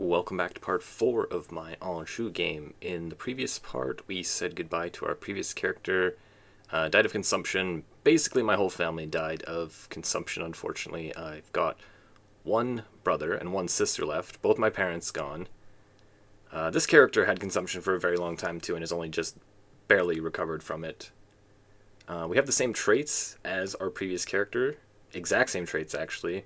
Welcome back to part 4 of my Anjou game. In the previous part, we said goodbye to our previous character, died of consumption. Basically, my whole family died of consumption, unfortunately. I've got one brother and one sister left, both my parents gone. This character had consumption for a very long time, too, and has only just barely recovered from it. We have the same traits as our previous character. Exact same traits, actually.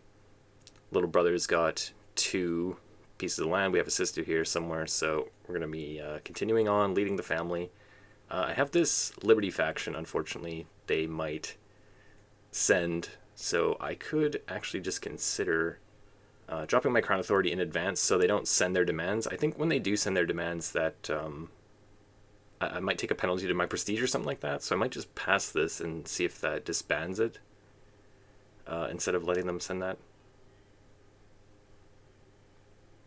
Little brother's got 2 pieces of land. We have a sister here somewhere, so we're going to be continuing on, leading the family. I have this Liberty faction, unfortunately, they might send, so I could actually just consider dropping my Crown Authority in advance so they don't send their demands. I think when they do send their demands that I might take a penalty to my prestige or something like that, so I might just pass this and see if that disbands it instead of letting them send that.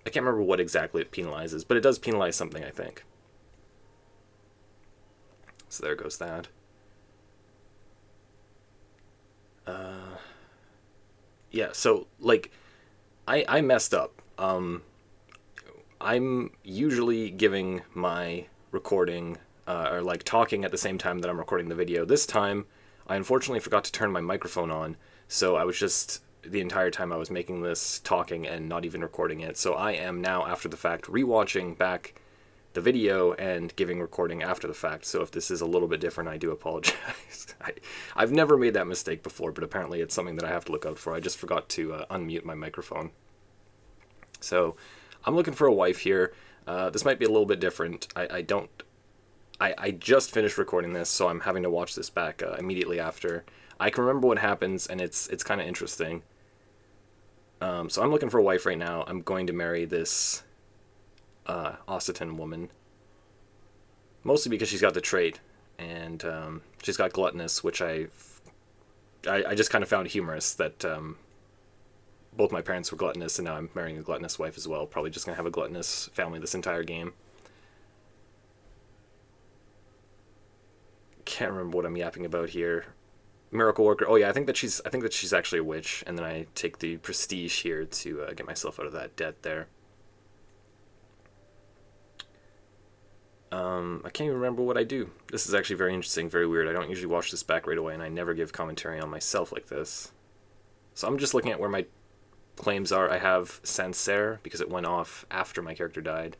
I can't remember what exactly it penalizes, but it does penalize something, I think. So there goes that. Yeah, so, like, I messed up. I'm usually giving my recording, or, like, talking at the same time that I'm recording the video. This time, I unfortunately forgot to turn my microphone on, so I was just the entire time I was making this talking and not even recording it. So I am now, after the fact, rewatching back the video and giving recording after the fact. So if this is a little bit different, I do apologize. I've never made that mistake before, but apparently it's something that I have to look out for. I just forgot to unmute my microphone. So I'm looking for a wife here. This might be a little bit different. I just finished recording this, so I'm having to watch this back immediately after. I can remember what happens, and it's kind of interesting. So I'm looking for a wife right now. I'm going to marry this Occitan woman. Mostly because she's got the trait, and she's got gluttonous, which I just kind of found humorous that both my parents were gluttonous, and now I'm marrying a gluttonous wife as well. Probably just going to have a gluttonous family this entire game. Can't remember what I'm yapping about here. Miracle worker. Oh yeah, I think that she's actually a witch, and then I take the prestige here to get myself out of that debt there. I can't even remember what I do. This is actually very interesting, very weird. I don't usually watch this back right away, and I never give commentary on myself like this. So I'm just looking at where my claims are. I have Sancerre because it went off after my character died.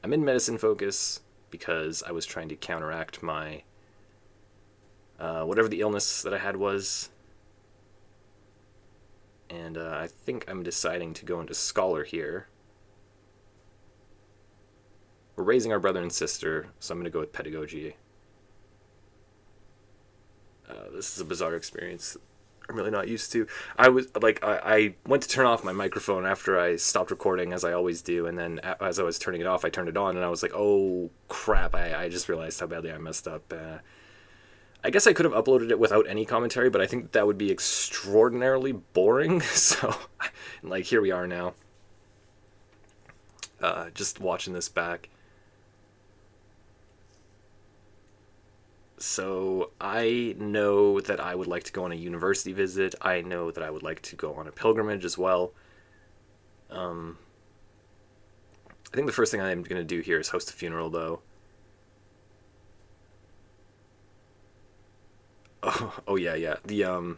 I'm in medicine focus because I was trying to counteract my whatever the illness that I had was. And I think I'm deciding to go into scholar here. We're raising our brother and sister, so I'm going to go with pedagogy. This is a bizarre experience. I'm really not used to. I went to turn off my microphone after I stopped recording, as I always do, and then as I was turning it off, I turned it on, and I was like, oh crap, I just realized how badly I messed up. I guess I could have uploaded it without any commentary, but I think that would be extraordinarily boring, so, like, here we are now. Just watching this back. So, I know that I would like to go on a university visit. I know that I would like to go on a pilgrimage as well. I think the first thing I'm going to do here is host a funeral, though. Oh yeah. The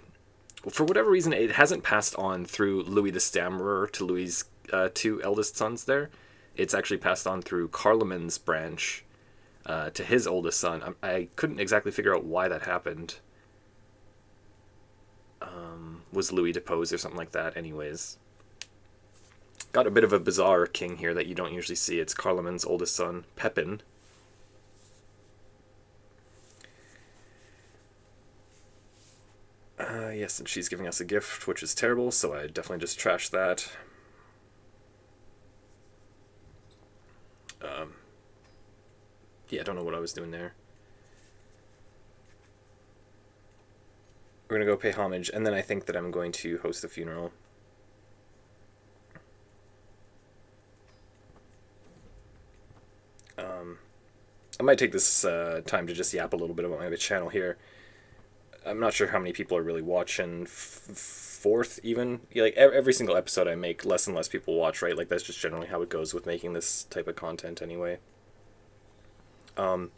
for whatever reason, it hasn't passed on through Louis the Stammerer to Louis's 2 eldest sons there. It's actually passed on through Carloman's branch to his oldest son. I couldn't exactly figure out why that happened. Was Louis deposed or something like that? Anyways. Got a bit of a bizarre king here that you don't usually see. It's Carloman's oldest son, Pepin. Yes, and she's giving us a gift, which is terrible, so I definitely just trashed that. Yeah, I don't know what I was doing there. We're going to go pay homage, and then I think that I'm going to host the funeral. I might take this time to just yap a little bit about my channel here. I'm not sure how many people are really watching fourth even. Yeah, like every single episode I make, less and less people watch, right? Like that's just generally how it goes with making this type of content anyway. Um,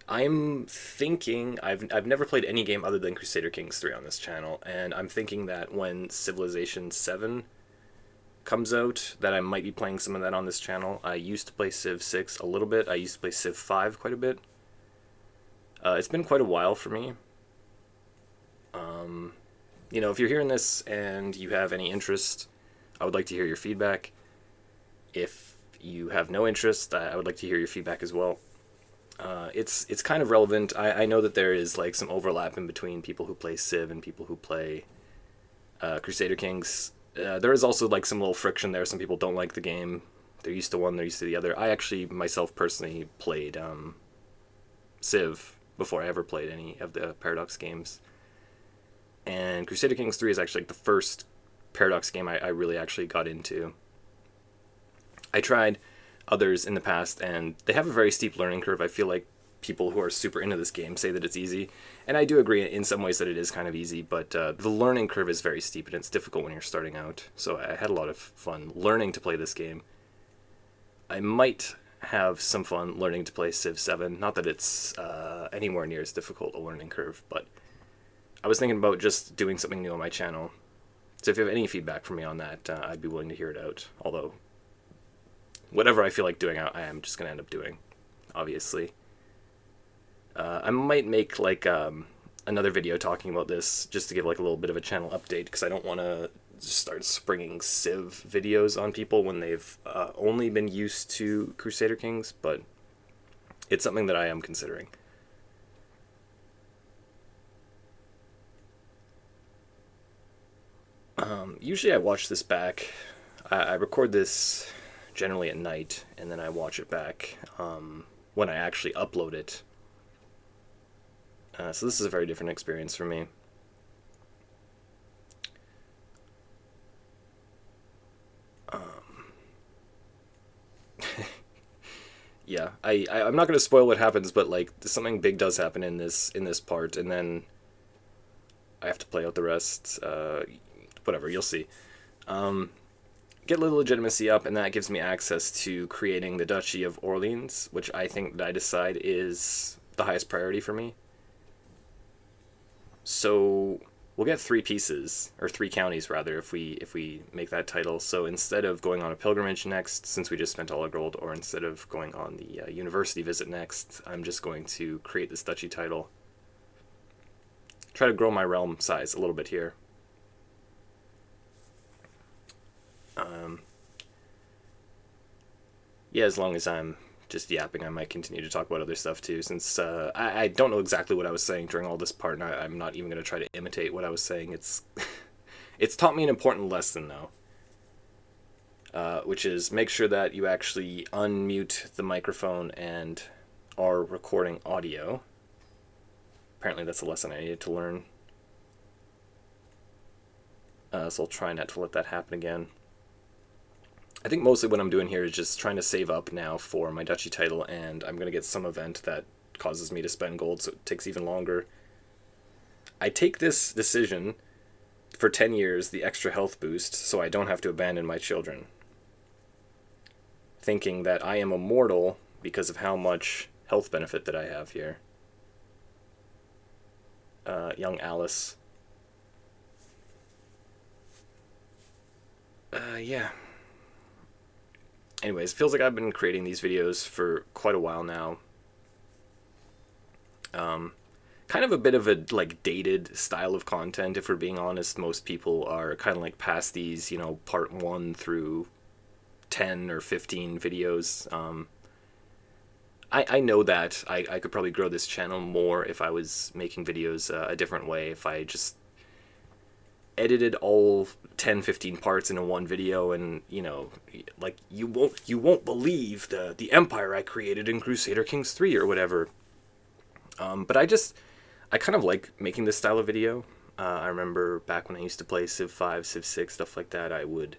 I'm thinking I've never played any game other than Crusader Kings 3 on this channel, and I'm thinking that when Civilization 7 comes out, that I might be playing some of that on this channel. I used to play Civ 6 a little bit. I used to play Civ 5 quite a bit. It's been quite a while for me. You know, if you're hearing this and you have any interest, I would like to hear your feedback. If you have no interest, I would like to hear your feedback as well. It's kind of relevant. I know that there is like some overlap in between people who play Civ and people who play Crusader Kings. There is also like some little friction there. Some people don't like the game. They're used to one, they're used to the other. I actually myself personally played Civ before I ever played any of the Paradox games. And Crusader Kings 3 is actually like the first Paradox game I really actually got into. I tried others in the past, and they have a very steep learning curve. I feel like people who are super into this game say that it's easy, and I do agree in some ways that it is kind of easy, but the learning curve is very steep, and it's difficult when you're starting out. So I had a lot of fun learning to play this game. I might have some fun learning to play Civ 7. Not that it's anywhere near as difficult a learning curve, but I was thinking about just doing something new on my channel. So if you have any feedback from me on that, I'd be willing to hear it out. Although, whatever I feel like doing, I am just going to end up doing, obviously. I might make like another video talking about this, just to give like a little bit of a channel update, because I don't want to start springing Civ videos on people when they've only been used to Crusader Kings, but it's something that I am considering. Usually I watch this back. I record this generally at night, and then I watch it back when I actually upload it. So this is a very different experience for me. Yeah, I'm not going to spoil what happens, but like something big does happen in this part, and then I have to play out the rest. Whatever, you'll see. Get a little legitimacy up, and that gives me access to creating the Duchy of Orleans, which I think that I decide is the highest priority for me. So we'll get 3 pieces, or 3 counties rather, if we make that title. So instead of going on a pilgrimage next, since we just spent all our gold, or instead of going on the university visit next, I'm just going to create this duchy title. Try to grow my realm size a little bit here. Yeah, as long as I'm just yapping, I might continue to talk about other stuff too, since I don't know exactly what I was saying during all this part, and I'm not even going to try to imitate what I was saying. It's taught me an important lesson, though, which is make sure that you actually unmute the microphone and are recording audio. Apparently that's a lesson I needed to learn. So I'll try not to let that happen again. I think mostly what I'm doing here is just trying to save up now for my duchy title, and I'm going to get some event that causes me to spend gold, so it takes even longer. I take this decision for 10 years, the extra health boost, so I don't have to abandon my children, thinking that I am immortal because of how much health benefit that I have here. Young Alice. Yeah. Anyways, it feels like I've been creating these videos for quite a while now. Kind of a bit of a like dated style of content, if we're being honest. Most people are kind of like past these, you know, part 1 through 10 or 15 videos. I know that I could probably grow this channel more if I was making videos a different way, if I just edited all 10-15 parts into one video, and you know, like you won't believe the empire I created in Crusader Kings 3 or whatever. But I kind of like making this style of video. I remember back when I used to play Civ 5, Civ 6, stuff like that, I would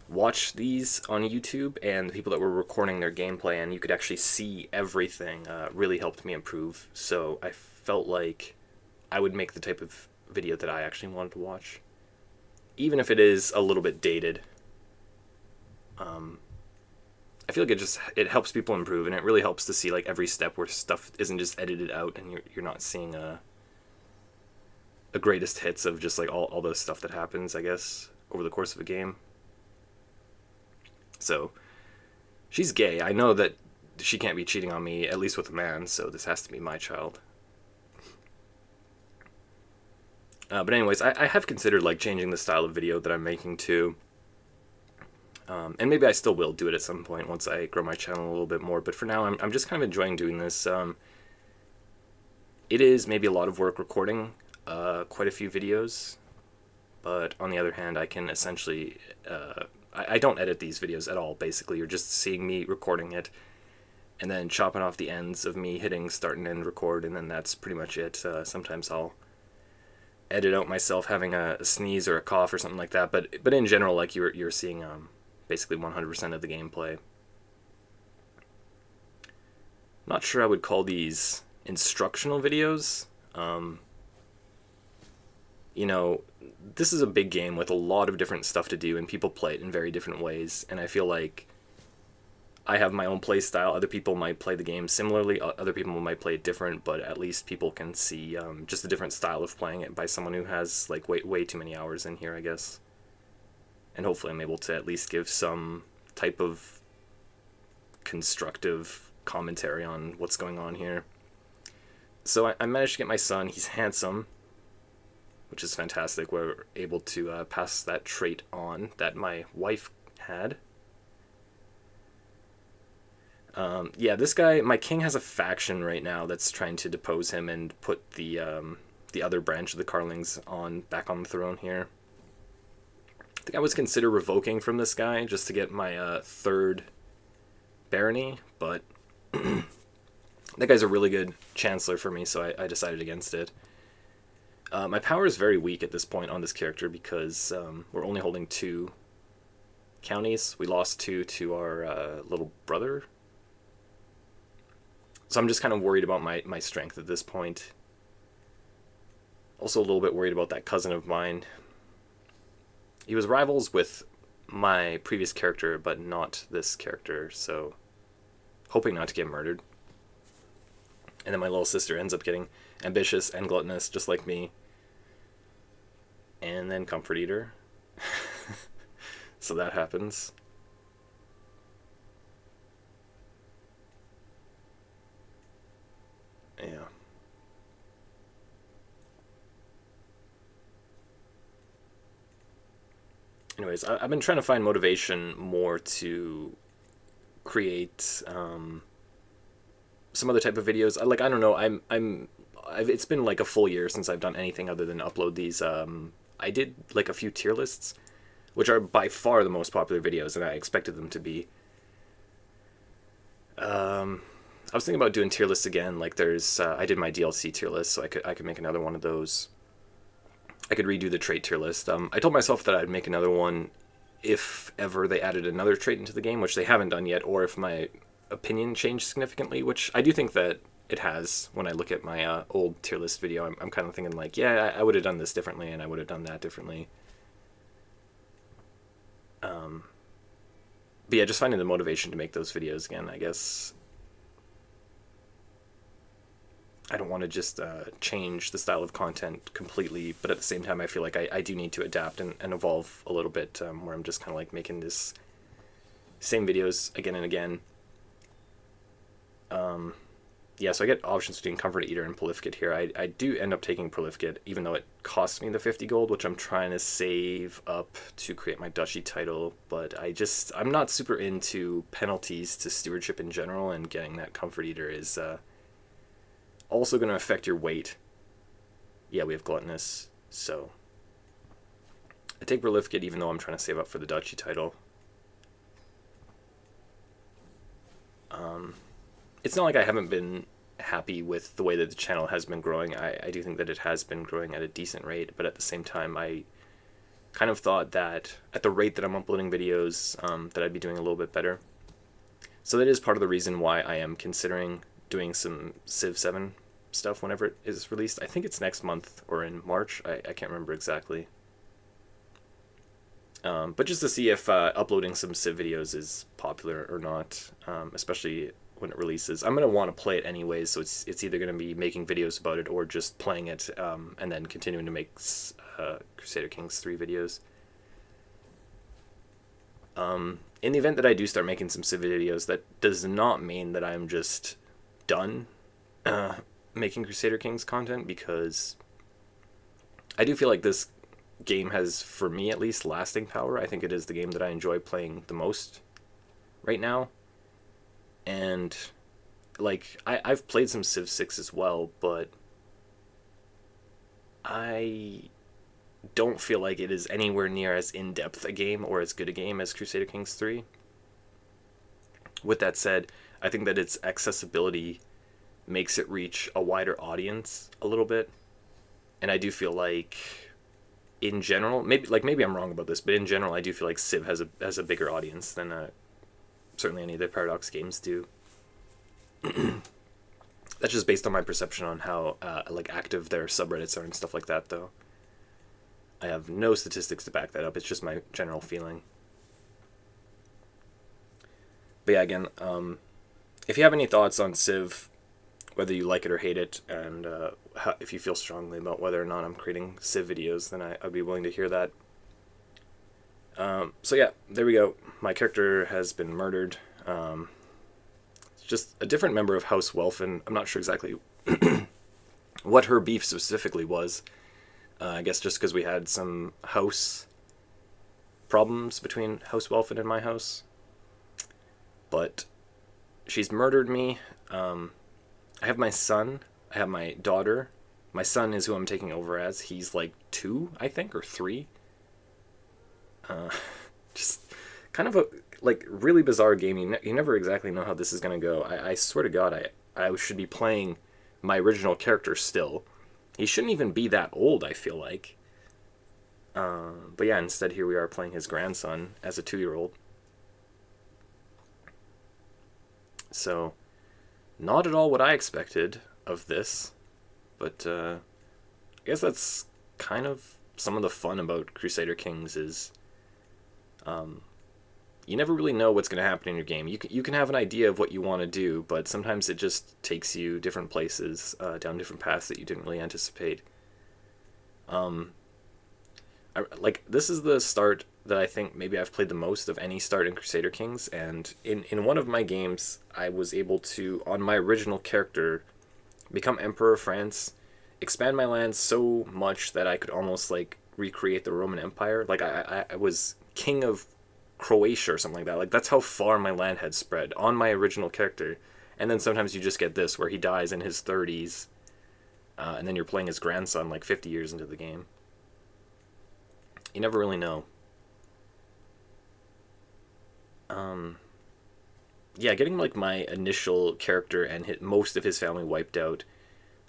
watch these on YouTube, and the people that were recording their gameplay, and you could actually see everything, really helped me improve. So I felt like I would make the type of video that I actually wanted to watch, even if it is a little bit dated. I feel like it helps people improve, and it really helps to see like every step where stuff isn't just edited out, and you're not seeing a greatest hits of just like all the stuff that happens, I guess, over the course of a game. So she's gay. I know that she can't be cheating on me, at least with a man, so this has to be my child. But anyways, I have considered like changing the style of video that I'm making too. And maybe I still will do it at some point once I grow my channel a little bit more. But for now, I'm just kind of enjoying doing this. It is maybe a lot of work recording quite a few videos. But on the other hand, I can essentially... I don't edit these videos at all, basically. You're just seeing me recording it and then chopping off the ends of me hitting start and end record, and then that's pretty much it. Sometimes I'll edit out myself having a sneeze or a cough or something like that, but in general, like you're seeing basically 100% of the gameplay. Not sure I would call these instructional videos. You know, this is a big game with a lot of different stuff to do, and people play it in very different ways, and I feel like I have my own play style. Other people might play the game similarly, other people might play it different, but at least people can see just a different style of playing it by someone who has like way too many hours in here, I guess. And hopefully I'm able to at least give some type of constructive commentary on what's going on here. So I managed to get my son. He's handsome, which is fantastic. We're able to pass that trait on that my wife had. Yeah, this guy, my king, has a faction right now that's trying to depose him and put the other branch of the Carlings back on the throne here. I think I was consider revoking from this guy just to get my third barony, but that guy's a really good chancellor for me, so I decided against it. My power is very weak at this point on this character because we're only holding 2 counties. We lost 2 to our little brother. So I'm just kind of worried about my strength at this point. Also a little bit worried about that cousin of mine. He was rivals with my previous character, but not this character, so hoping not to get murdered. And then my little sister ends up getting ambitious and gluttonous, just like me. And then Comfort Eater. So that happens. Yeah. Anyways, I've been trying to find motivation more to create some other type of videos. Like, I don't know, it's been like a full year since I've done anything other than upload these. I did like a few tier lists, which are by far the most popular videos, and I expected them to be. I was thinking about doing tier lists again. Like, there's I did my DLC tier list, so I could make another one of those. I could redo the trait tier list. I told myself that I'd make another one if ever they added another trait into the game, which they haven't done yet, or if my opinion changed significantly, which I do think that it has. When I look at my old tier list video, I'm kind of thinking like, yeah, I would have done this differently, and I would have done that differently. But yeah, just finding the motivation to make those videos again, I guess. I don't want to just change the style of content completely, but at the same time, I feel like I do need to adapt and evolve a little bit, where I'm just kind of like making this same videos again and again. Yeah, so I get options between Comfort Eater and Prolificate here. I do end up taking Prolificate, even though it costs me the 50 gold, which I'm trying to save up to create my Duchy title, but I'm not super into penalties to stewardship in general, and getting that Comfort Eater is also going to affect your weight. Yeah, we have Gluttonous, so I take Prolificate even though I'm trying to save up for the Duchy title. It's not like I haven't been happy with the way that the channel has been growing. I do think that it has been growing at a decent rate, but at the same time, I kind of thought that at the rate that I'm uploading videos, that I'd be doing a little bit better. So that is part of the reason why I am considering doing some Civ 7 stuff whenever it is released. I think it's next month or in March. I can't remember exactly. But just to see if uploading some Civ videos is popular or not, especially when it releases. I'm going to want to play it anyways, so it's either going to be making videos about it or just playing it and then continuing to make Crusader Kings 3 videos. In the event that I do start making some Civ videos, that does not mean that I'm just done making Crusader Kings content, because I do feel like this game has, for me at least, lasting power. I think it is the game that I enjoy playing the most right now. And like I've played some Civ 6 as well, but I don't feel like it is anywhere near as in-depth a game or as good a game as Crusader Kings 3. With that said, I think that its accessibility makes it reach a wider audience a little bit. And I do feel like, in general, maybe I'm wrong about this, but in general, I do feel like Civ has a bigger audience than certainly any of the Paradox games do. That's just based on my perception on how like active their subreddits are and stuff like that, though. I have no statistics to back that up. It's just my general feeling. But yeah, again, if you have any thoughts on Civ, whether you like it or hate it, and if you feel strongly about whether or not I'm creating Civ videos, then I'd be willing to hear that. So yeah, there we go. My character has been murdered. It's just a different member of House Welfin. I'm not sure exactly what her beef specifically was. I guess just because we had some house problems between House Welfin and my house. But she's murdered me. I have my son. I have my daughter. My son is who I'm taking over as. He's like 2, I think, or 3. Just kind of a like really bizarre game. You never exactly know how this is going to go. I swear to God, I should be playing my original character still. He shouldn't even be that old, I feel like. But yeah, instead here we are playing his grandson as a 2-year-old. So, not at all what I expected of this. But I guess that's kind of some of the fun about Crusader Kings is you never really know what's going to happen in your game. You can have an idea of what you want to do, but sometimes it just takes you different places, down different paths that you didn't really anticipate. This is the start that I think maybe I've played the most of any start in Crusader Kings, and in one of my games, I was able to, on my original character, become Emperor of France, expand my lands so much that I could almost like recreate the Roman Empire. Like I was king of Croatia or something like that. Like that's how far my land had spread on my original character. And then sometimes you just get this where he dies in his 30s, and then you're playing his grandson like 50 years into the game. You never really know. Yeah, getting like my initial character and most of his family wiped out,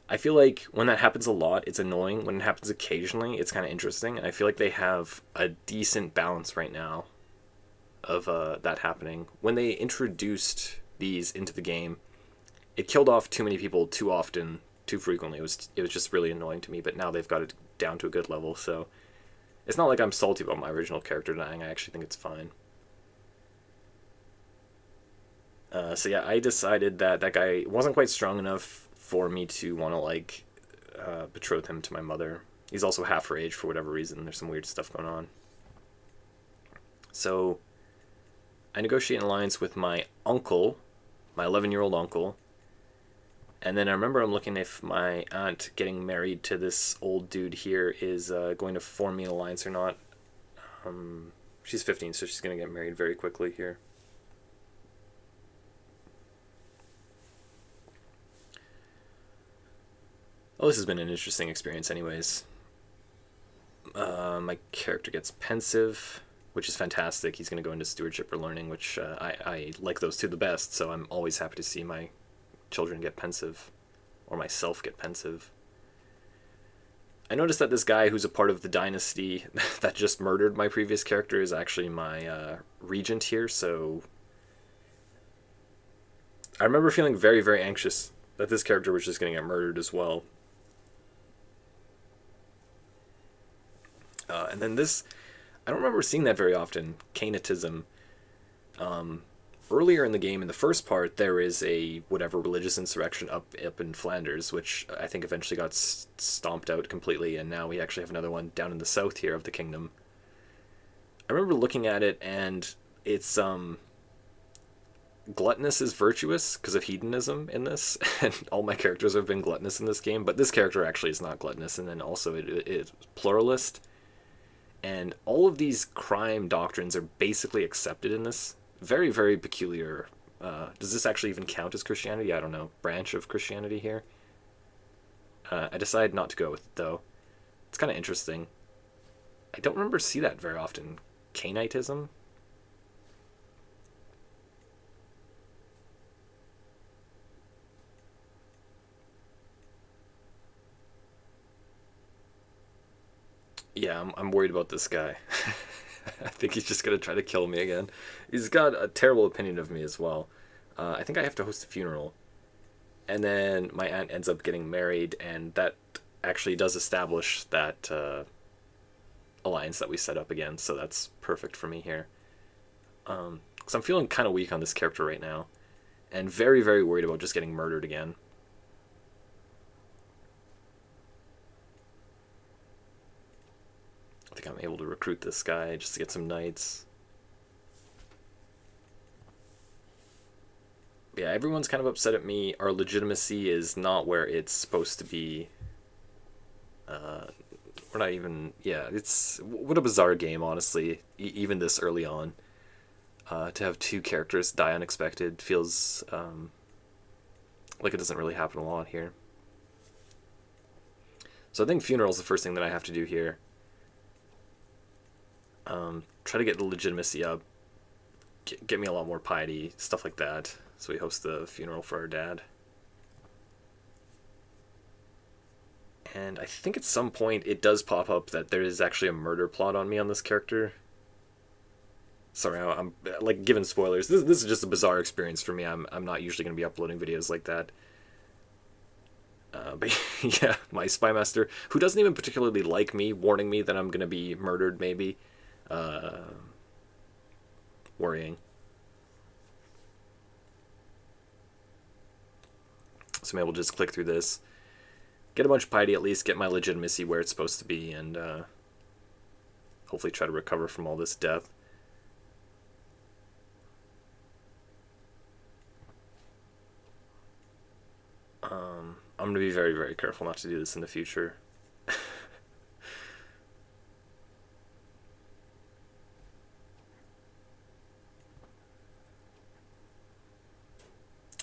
I feel like when that happens a lot, it's annoying. When it happens occasionally, it's kind of interesting. And I feel like they have a decent balance right now of that happening. When they introduced these into the game, it killed off too many people too often, too frequently. It was just really annoying to me, but now they've got it down to a good level, so it's not like I'm salty about my original character dying. I actually think it's fine. So yeah, I decided that that guy wasn't quite strong enough for me to want to like betroth him to my mother. He's also half her age for whatever reason. There's some weird stuff going on. So I negotiate an alliance with my uncle, my 11-year-old uncle. And then I remember I'm looking if my aunt getting married to this old dude here is going to form me an alliance or not. She's 15, so she's going to get married very quickly here. Well, this has been an interesting experience anyways. My character gets pensive, which is fantastic. He's going to go into stewardship or learning, which I like those two the best, so I'm always happy to see my children get pensive, or myself get pensive. I noticed that this guy who's a part of the dynasty that just murdered my previous character is actually my regent here, so I remember feeling very, very anxious that this character was just going to get murdered as well. And then this, I don't remember seeing that very often, Canatism. Earlier in the game, in the first part, there is a whatever religious insurrection up in Flanders, which I think eventually got stomped out completely, and now we actually have another one down in the south here of the kingdom. I remember looking at it, and it's gluttonous is virtuous because of hedonism in this, and all my characters have been gluttonous in this game, but this character actually is not gluttonous, and then also it's pluralist, and all of these crime doctrines are basically accepted in this. Very, very peculiar. Does this actually even count as Christianity? I don't know. Branch of Christianity here. I decided not to go with it, though. It's kind of interesting. I don't remember see that very often. Canatism? Yeah, I'm worried about this guy. I think he's just going to try to kill me again. He's got a terrible opinion of me as well. I think I have to host a funeral. And then my aunt ends up getting married, and that actually does establish that alliance that we set up again, so that's perfect for me here. Because I'm feeling kind of weak on this character right now, and very, very worried about just getting murdered again. I think I'm able to recruit this guy just to get some knights. Yeah, everyone's kind of upset at me. Our legitimacy is not where it's supposed to be. We're not even... Yeah, it's... What a bizarre game, honestly, even this early on. To have two characters die unexpected feels like it doesn't really happen a lot here. So I think funeral's the first thing that I have to do here. Try to get the legitimacy up. Get me a lot more piety, stuff like that. So we host the funeral for our dad. And I think at some point it does pop up that there is actually a murder plot on me on this character. Sorry, I'm like giving spoilers. This is just a bizarre experience for me. I'm not usually going to be uploading videos like that. But yeah, my spy master, who doesn't even particularly like me, warning me that I'm going to be murdered maybe. Worrying. So maybe we'll just click through this, get a bunch of piety, at least get my legitimacy where it's supposed to be, and hopefully try to recover from all this death. I'm going to be very, very careful not to do this in the future.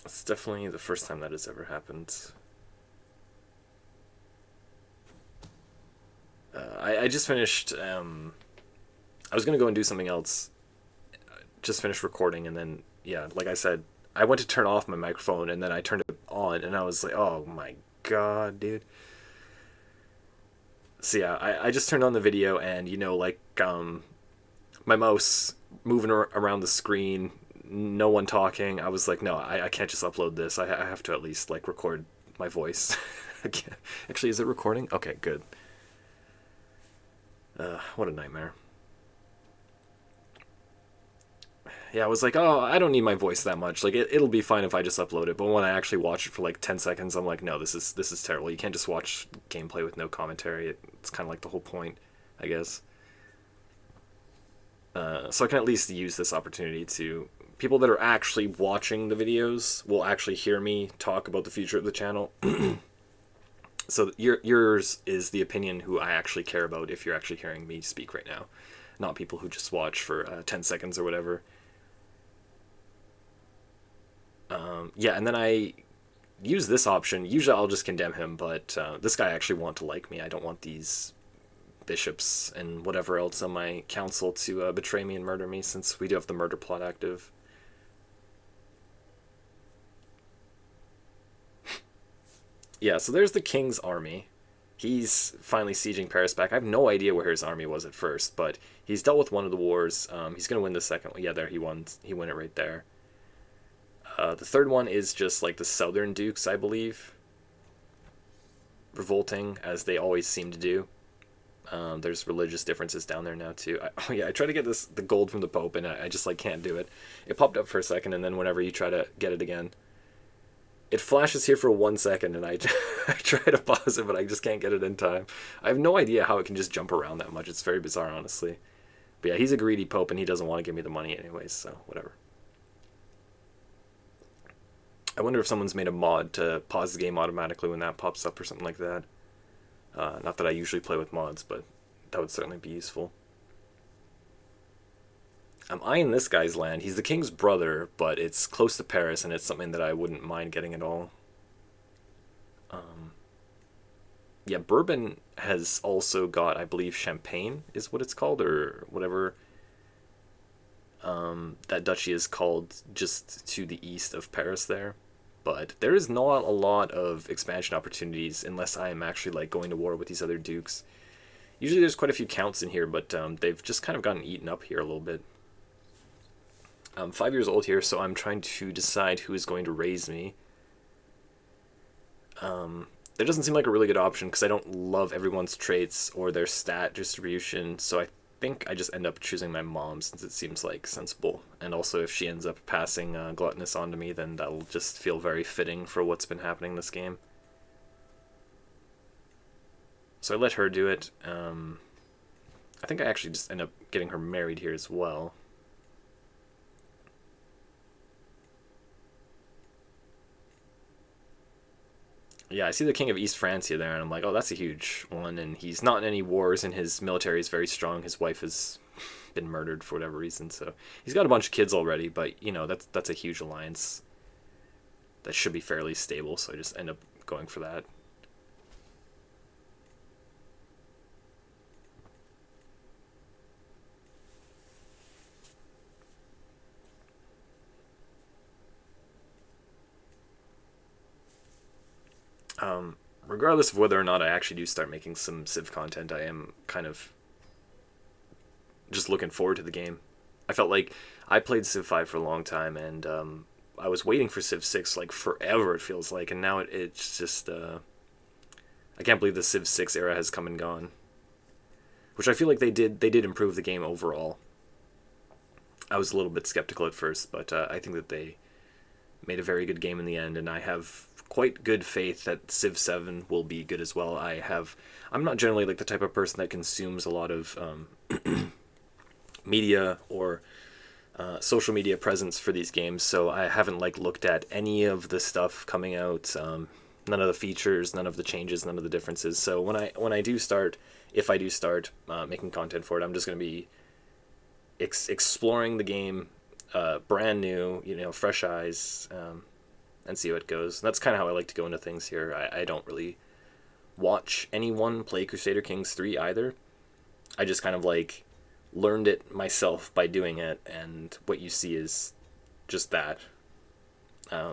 It's definitely the first time that has ever happened. I just finished... I was going to go and do something else. Just finished recording, and then, yeah, like I said, I went to turn off my microphone, and then I turned it on, and I was like, oh my god, dude. So yeah, I just turned on the video, and, you know, like, my mouse moving around the screen, no one talking. I was like, no, I can't just upload this. I have to at least, like, record my voice. Actually, is it recording? Okay, good. What a nightmare. Yeah, I was like, oh, I don't need my voice that much. Like, it'll be fine if I just upload it. But when I actually watch it for like 10 seconds, I'm like, no, this is terrible. You can't just watch gameplay with no commentary. It's kind of like the whole point, I guess. So I can at least use this opportunity to... People that are actually watching the videos will actually hear me talk about the future of the channel. So yours is the opinion who I actually care about if you're actually hearing me speak right now. Not people who just watch for 10 seconds or whatever. Yeah, and then I use this option. Usually I'll just condemn him, but this guy I actually want to like me. I don't want these bishops and whatever else on my council to betray me and murder me, since we do have the murder plot active. Yeah, so there's the king's army. He's finally sieging Paris back. I have no idea where his army was at first, but he's dealt with one of the wars. He's going to win the second one. Yeah, there he won. He won it right there. The third one is just like the southern dukes, I believe, revolting, as they always seem to do. There's religious differences down there now too. Oh yeah, I tried to get the gold from the Pope, and I just like can't do it. It popped up for a second, and then whenever you try to get it again, it flashes here for 1 second, and I try to pause it, but I just can't get it in time. I have no idea how it can just jump around that much. It's very bizarre, honestly. But yeah, he's a greedy Pope, and he doesn't want to give me the money anyways, so whatever. I wonder if someone's made a mod to pause the game automatically when that pops up or something like that. Not that I usually play with mods, but that would certainly be useful. I'm eyeing this guy's land. He's the king's brother, but it's close to Paris, and it's something that I wouldn't mind getting at all. Yeah, Bourbon has also got, I believe, Champagne is what it's called, or whatever that duchy is called, just to the east of Paris there. But there is not a lot of expansion opportunities unless I am actually like going to war with these other dukes. Usually there's quite a few counts in here, but they've just kind of gotten eaten up here a little bit. I'm 5 years old here, so I'm trying to decide who is going to raise me. That doesn't seem like a really good option because I don't love everyone's traits or their stat distribution, so I think I just end up choosing my mom since it seems like sensible. And also if she ends up passing gluttonous onto me, then that'll just feel very fitting for what's been happening in this game. So I let her do it. I think I actually just end up getting her married here as well. Yeah, I see the King of East Francia there, and I'm like, oh, that's a huge one, and he's not in any wars, and his military is very strong. His wife has been murdered for whatever reason, so he's got a bunch of kids already, but, you know, that's a huge alliance that should be fairly stable, so I just end up going for that. Regardless of whether or not I actually do start making some Civ content, I am kind of just looking forward to the game. I felt like I played Civ 5 for a long time, and I was waiting for Civ 6 like forever, it feels like, and now it's just, I can't believe the Civ 6 era has come and gone. Which I feel like they did improve the game overall. I was a little bit skeptical at first, but I think that they made a very good game in the end, and I have quite good faith that Civ 7 will be good as well. I'm not generally like the type of person that consumes a lot of media or social media presence for these games, so I haven't like looked at any of the stuff coming out, none of the features, none of the changes, none of the differences. So when I do start, if I do start making content for it, I'm just going to be exploring the game brand new, you know, fresh eyes, and see how it goes. And that's kind of how I like to go into things here. I don't really watch anyone play Crusader Kings 3 either. I just kind of like learned it myself by doing it, and what you see is just that. I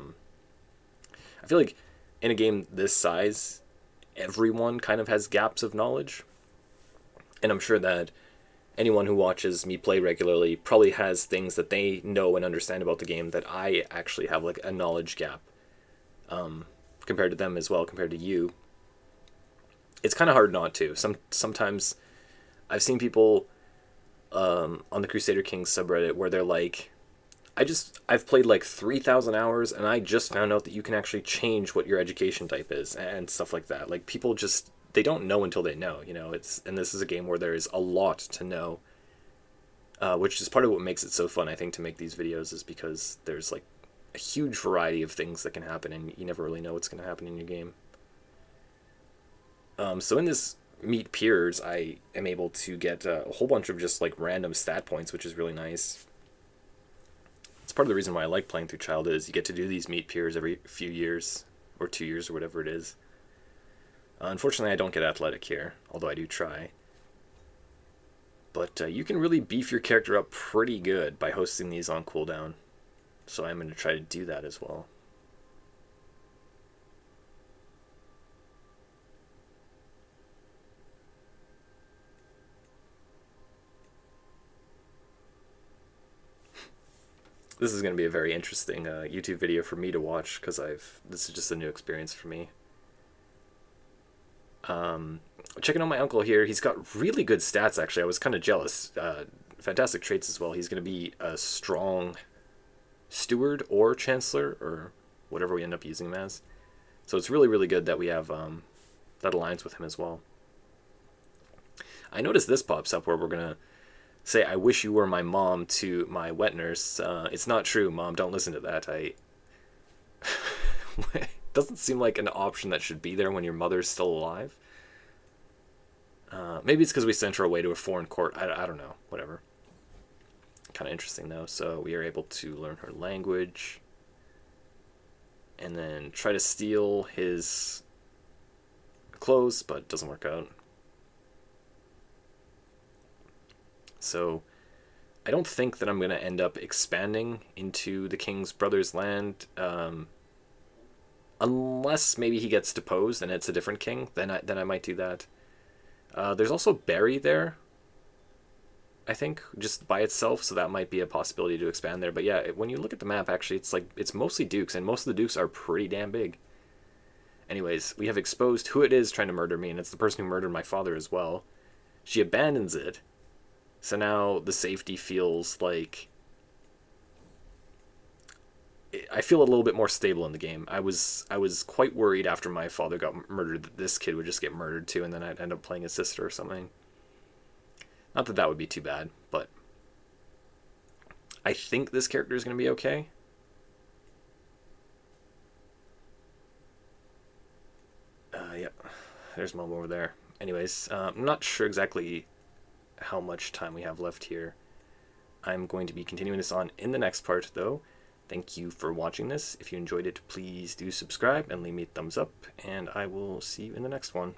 feel like in a game this size, everyone kind of has gaps of knowledge, and I'm sure that anyone who watches me play regularly probably has things that they know and understand about the game that I actually have like a knowledge gap compared to them as well, compared to you. It's kind of hard not to. Sometimes I've seen people on the Crusader Kings subreddit where they're like, I've played like 3,000 hours and I just found out that you can actually change what your education type is and stuff like that. Like people just, they don't know until they know, you know. And this is a game where there is a lot to know, which is part of what makes it so fun, I think, to make these videos, is because there's like a huge variety of things that can happen, and you never really know what's going to happen in your game. So in this Meet Peers, I am able to get a whole bunch of just like random stat points, which is really nice. It's part of the reason why I like playing through Child, is you get to do these Meet Peers every few years, or 2 years, or whatever it is. Unfortunately, I don't get athletic here, although I do try. But you can really beef your character up pretty good by hosting these on cooldown. So I'm going to try to do that as well. this is going to be a very interesting YouTube video for me to watch, because this is just a new experience for me. Checking on my uncle here. He's got really good stats, actually. I was kind of jealous. Fantastic traits as well. He's going to be a strong steward or chancellor, or whatever we end up using him as. So it's really, really good that we have that alliance with him as well. I noticed this pops up where we're going to say, I wish you were my mom to my wet nurse. It's not true, Mom. Don't listen to that. It doesn't seem like an option that should be there when your mother's still alive. Maybe it's because we sent her away to a foreign court. I don't know. Whatever. Kind of interesting, though. So we are able to learn her language. And then try to steal his clothes, but it doesn't work out. So I don't think that I'm going to end up expanding into the king's brother's land, unless maybe he gets deposed and it's a different king. Then I might do that. There's also Barry there, I think, just by itself, so that might be a possibility to expand there. But yeah, when you look at the map, actually, it's mostly dukes, and most of the dukes are pretty damn big. Anyways, we have exposed who it is trying to murder me, and it's the person who murdered my father as well. She abandons it. So now the safety feels like... I feel a little bit more stable in the game. I was quite worried after my father got murdered that this kid would just get murdered too, and then I'd end up playing his sister or something. Not that that would be too bad, but I think this character is going to be okay. Yeah, there's Mom over there. Anyways, I'm not sure exactly how much time we have left here. I'm going to be continuing this on in the next part, though. Thank you for watching this. If you enjoyed it, please do subscribe and leave me a thumbs up, and I will see you in the next one.